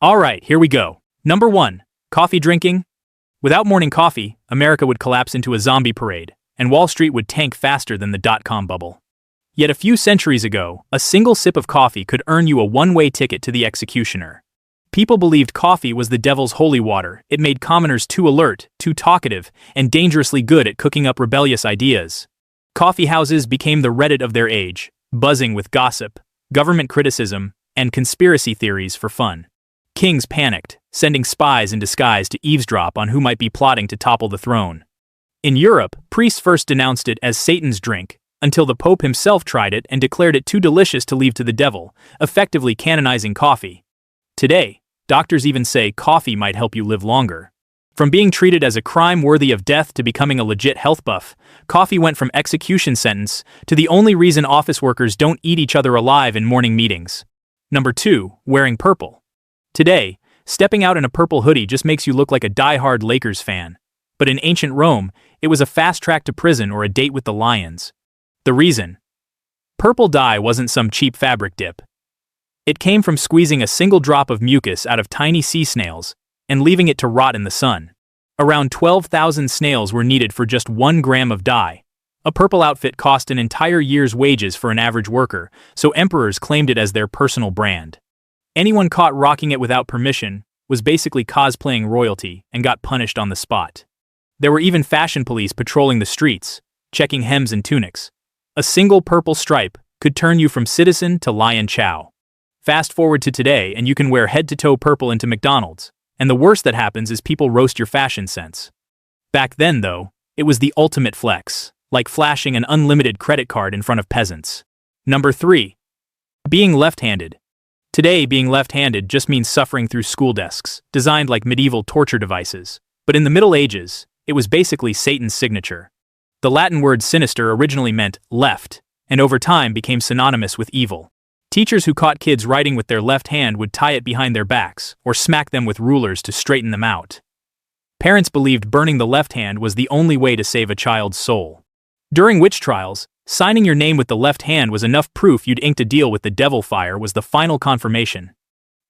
Alright, here we go. Number 1. Coffee drinking. Without morning coffee, America would collapse into a zombie parade, and Wall Street would tank faster than the dot-com bubble. Yet a few centuries ago, a single sip of coffee could earn you a one-way ticket to the executioner. People believed coffee was the devil's holy water. It made commoners too alert, too talkative, and dangerously good at cooking up rebellious ideas. Coffee houses became the Reddit of their age, buzzing with gossip, government criticism, and conspiracy theories for fun. Kings panicked, sending spies in disguise to eavesdrop on who might be plotting to topple the throne. In Europe, priests first denounced it as Satan's drink, until the Pope himself tried it and declared it too delicious to leave to the devil, effectively canonizing coffee. Today, doctors even say coffee might help you live longer. From being treated as a crime worthy of death to becoming a legit health buff, coffee went from execution sentence to the only reason office workers don't eat each other alive in morning meetings. Number 2. Wearing purple. Today, stepping out in a purple hoodie just makes you look like a die-hard Lakers fan. But in ancient Rome, it was a fast track to prison or a date with the lions. The reason? Purple dye wasn't some cheap fabric dip. It came from squeezing a single drop of mucus out of tiny sea snails and leaving it to rot in the sun. Around 12,000 snails were needed for just 1 gram of dye. A purple outfit cost an entire year's wages for an average worker, so emperors claimed it as their personal brand. Anyone caught rocking it without permission was basically cosplaying royalty and got punished on the spot. There were even fashion police patrolling the streets, checking hems and tunics. A single purple stripe could turn you from citizen to lion chow. Fast forward to today and you can wear head-to-toe purple into McDonald's, and the worst that happens is people roast your fashion sense. Back then, though, it was the ultimate flex, like flashing an unlimited credit card in front of peasants. Number 3. Being left-handed. Today, being left-handed just means suffering through school desks, designed like medieval torture devices. But in the Middle Ages, it was basically Satan's signature. The Latin word sinister originally meant left, and over time became synonymous with evil. Teachers who caught kids writing with their left hand would tie it behind their backs, or smack them with rulers to straighten them out. Parents believed burning the left hand was the only way to save a child's soul. During witch trials, signing your name with the left hand was enough proof you'd inked a deal with the devil. Fire was the final confirmation.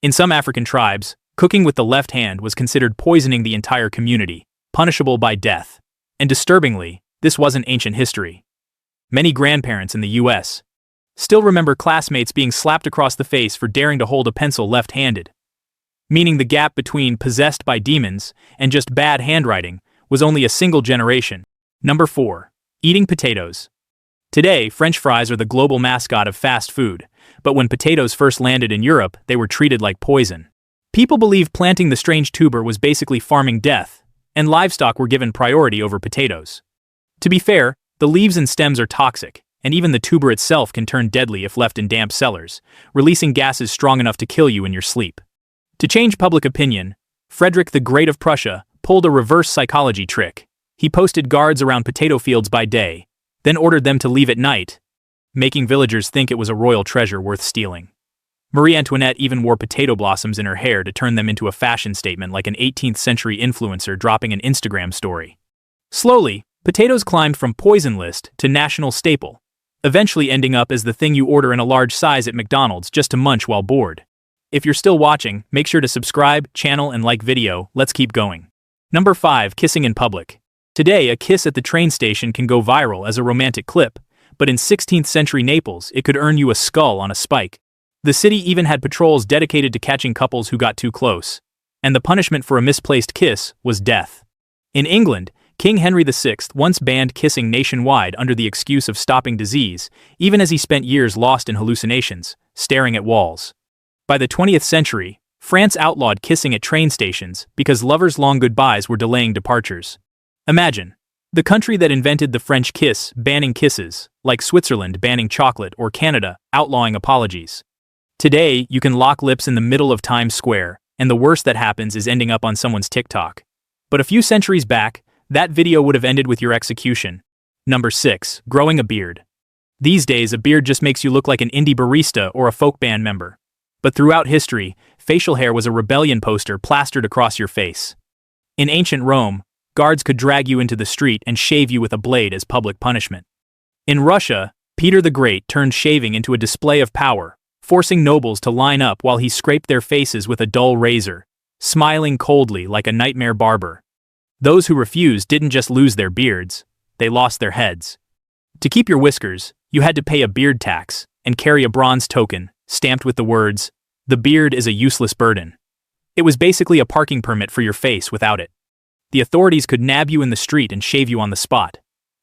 In some African tribes, cooking with the left hand was considered poisoning the entire community, punishable by death. And disturbingly, this wasn't ancient history. Many grandparents in the US still remember classmates being slapped across the face for daring to hold a pencil left-handed. Meaning the gap between possessed by demons and just bad handwriting was only a single generation. Number 4. Eating potatoes. Today, French fries are the global mascot of fast food, but when potatoes first landed in Europe, they were treated like poison. People believed planting the strange tuber was basically farming death, and livestock were given priority over potatoes. To be fair, the leaves and stems are toxic, and even the tuber itself can turn deadly if left in damp cellars, releasing gases strong enough to kill you in your sleep. To change public opinion, Frederick the Great of Prussia pulled a reverse psychology trick. He posted guards around potato fields by day, then ordered them to leave at night, making villagers think it was a royal treasure worth stealing. Marie Antoinette even wore potato blossoms in her hair to turn them into a fashion statement, like an 18th century influencer dropping an Instagram story. Slowly, potatoes climbed from poison list to national staple, eventually ending up as the thing you order in a large size at McDonald's just to munch while bored. If you're still watching, make sure to subscribe, channel, and like video. Let's keep going. Number 5. Kissing in public. Today, a kiss at the train station can go viral as a romantic clip, but in 16th century Naples, it could earn you a skull on a spike. The city even had patrols dedicated to catching couples who got too close, and the punishment for a misplaced kiss was death. In England, King Henry VI once banned kissing nationwide under the excuse of stopping disease, even as he spent years lost in hallucinations, staring at walls. By the 20th century, France outlawed kissing at train stations because lovers' long goodbyes were delaying departures. Imagine, the country that invented the French kiss banning kisses, like Switzerland banning chocolate or Canada outlawing apologies. Today, you can lock lips in the middle of Times Square, and the worst that happens is ending up on someone's TikTok. But a few centuries back, that video would have ended with your execution. Number 6. Growing a beard. These days, a beard just makes you look like an indie barista or a folk band member. But throughout history, facial hair was a rebellion poster plastered across your face. In ancient Rome, guards could drag you into the street and shave you with a blade as public punishment. In Russia, Peter the Great turned shaving into a display of power, forcing nobles to line up while he scraped their faces with a dull razor, smiling coldly like a nightmare barber. Those who refused didn't just lose their beards, they lost their heads. To keep your whiskers, you had to pay a beard tax and carry a bronze token, stamped with the words, "The beard is a useless burden." It was basically a parking permit for your face without it. The authorities could nab you in the street and shave you on the spot.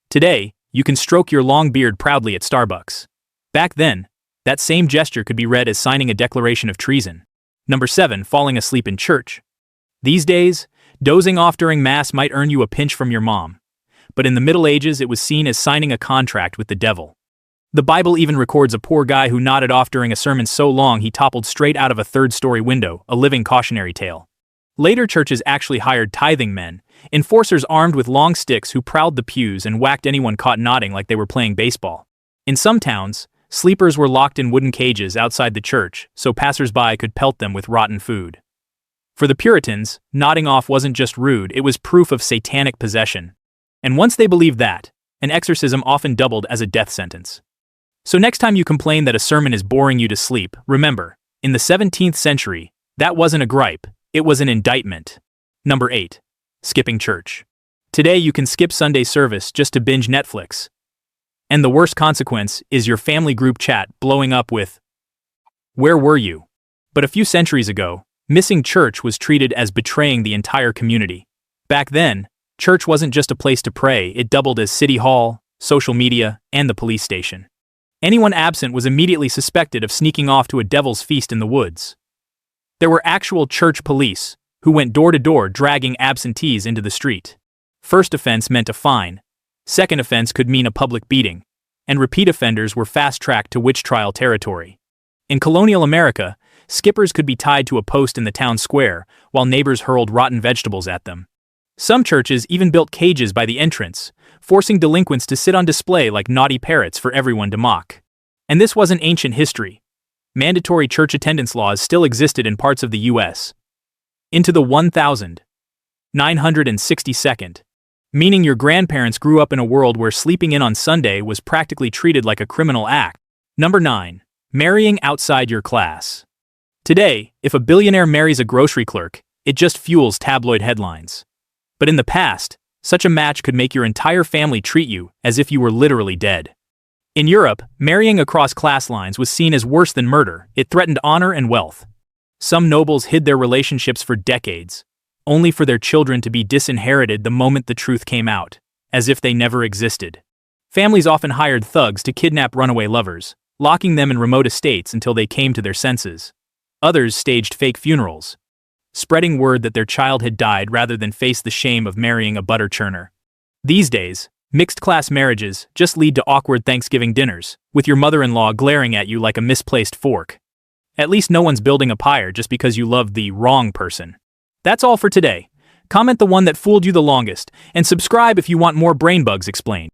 Today, you can stroke your long beard proudly at Starbucks. Back then, that same gesture could be read as signing a declaration of treason. Number 7. Falling asleep in church. These days, dozing off during Mass might earn you a pinch from your mom. But in the Middle Ages, it was seen as signing a contract with the devil. The Bible even records a poor guy who nodded off during a sermon so long he toppled straight out of a third-story window, a living cautionary tale. Later churches actually hired tithing men, enforcers armed with long sticks who prowled the pews and whacked anyone caught nodding like they were playing baseball. In some towns, sleepers were locked in wooden cages outside the church so passers-by could pelt them with rotten food. For the Puritans, nodding off wasn't just rude, it was proof of satanic possession. And once they believed that, an exorcism often doubled as a death sentence. So next time you complain that a sermon is boring you to sleep, remember, in the 17th century, that wasn't a gripe, it was an indictment. Number 8. Skipping church. Today you can skip Sunday service just to binge Netflix. And the worst consequence is your family group chat blowing up with, "Where were you?" But a few centuries ago, missing church was treated as betraying the entire community. Back then, church wasn't just a place to pray, it doubled as city hall, social media, and the police station. Anyone absent was immediately suspected of sneaking off to a devil's feast in the woods. There were actual church police, who went door to door dragging absentees into the street. First offense meant a fine, second offense could mean a public beating, and repeat offenders were fast-tracked to witch trial territory. In colonial America, skippers could be tied to a post in the town square, while neighbors hurled rotten vegetables at them. Some churches even built cages by the entrance, forcing delinquents to sit on display like naughty parrots for everyone to mock. And this wasn't ancient history. Mandatory church attendance laws still existed in parts of the U.S. into the 1962nd, meaning your grandparents grew up in a world where sleeping in on Sunday was practically treated like a criminal act. Number 9. Marrying outside your class. Today, if a billionaire marries a grocery clerk, it just fuels tabloid headlines. But in the past, such a match could make your entire family treat you as if you were literally dead. In Europe, marrying across class lines was seen as worse than murder, it threatened honor and wealth. Some nobles hid their relationships for decades, only for their children to be disinherited the moment the truth came out, as if they never existed. Families often hired thugs to kidnap runaway lovers, locking them in remote estates until they came to their senses. Others staged fake funerals, spreading word that their child had died rather than face the shame of marrying a butter churner. These days, mixed-class marriages just lead to awkward Thanksgiving dinners, with your mother-in-law glaring at you like a misplaced fork. At least no one's building a pyre just because you love the wrong person. That's all for today. Comment the one that fooled you the longest, and subscribe if you want more brain bugs explained.